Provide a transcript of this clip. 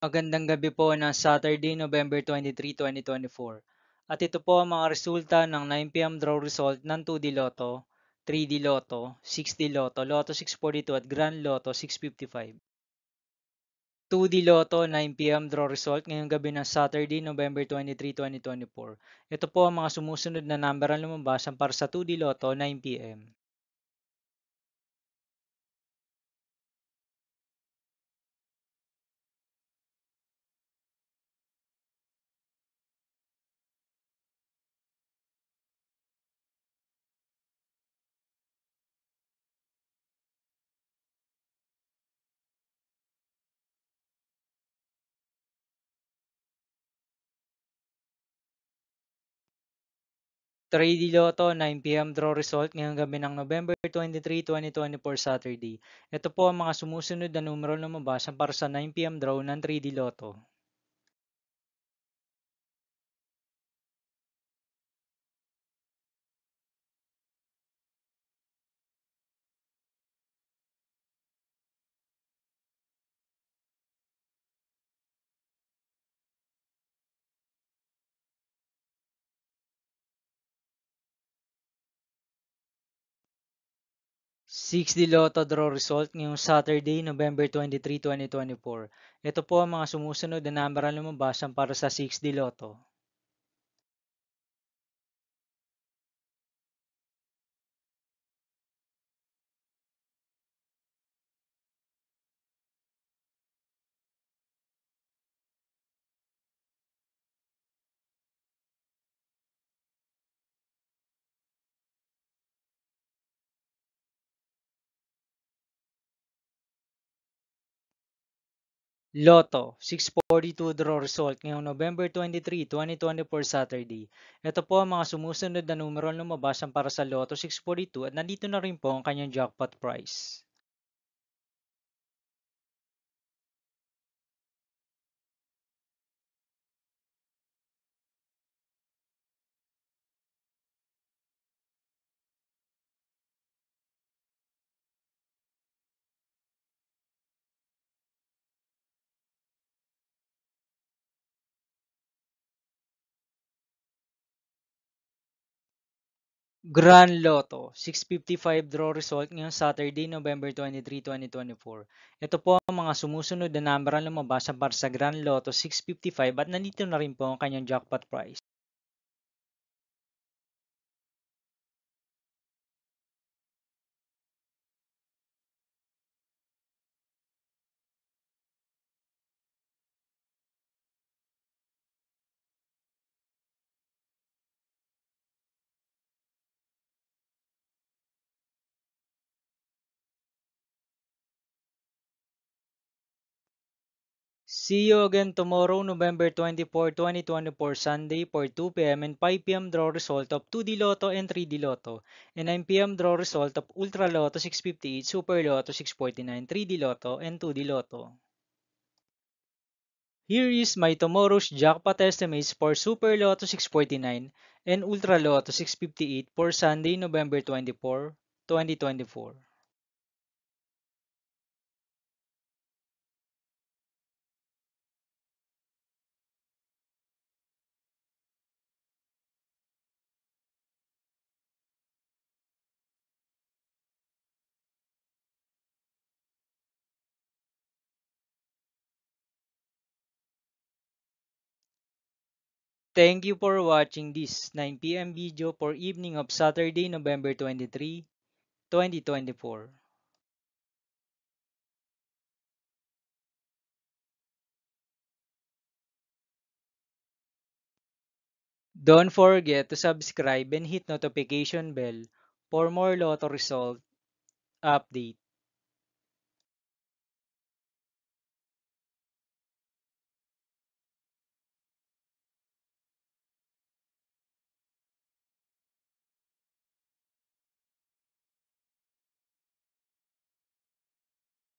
Magandang gabi po ng Saturday, November 23, 2024. At ito po ang mga resulta ng 9 p.m. draw result ng 2D Lotto, 3D Lotto, 6D Lotto, Lotto 642 at Grand Lotto 655. 2D Lotto 9 p.m. draw result ngayong gabi ng Saturday, November 23, 2024. Ito po ang mga sumusunod na number ang lumabas para sa 2D Lotto 9 p.m. 3D Lotto 9 p.m. draw result ngayong gabi ng November 23, 2024 Saturday. Ito po ang mga sumusunod na numero na lumabas para sa 9 p.m. draw ng 3D Lotto. 6D Lotto draw result ngayong Saturday, November 23, 2024. Ito po ang mga sumusunod na number na lumabas para sa 6D Lotto. 642 draw result ngayong November 23, 2024 Saturday. Ito po ang mga sumusunod na numero na lumabas para sa Lotto 642 at nandito na rin po ang kanyang jackpot price. Grand Lotto 655 draw result ngayong Saturday, November 23, 2024. Ito po ang mga sumusunod na number ang lumabas para sa Grand Lotto 655 at nandito na rin po ang kanyang jackpot price. See you again tomorrow, November 24, 2024, Sunday for 2 p.m. and 5 p.m. draw result of 2D Lotto and 3D Lotto, and 9 p.m. draw result of Ultra Lotto 658, Super Lotto 649, 3D Lotto, and 2D Lotto. Here is my tomorrow's jackpot estimates for Super Lotto 649 and Ultra Lotto 658 for Sunday, November 24, 2024. Thank you for watching this 9 p.m. video for evening of Saturday, November 23, 2024. Don't forget to subscribe and hit notification bell for more Lotto result update.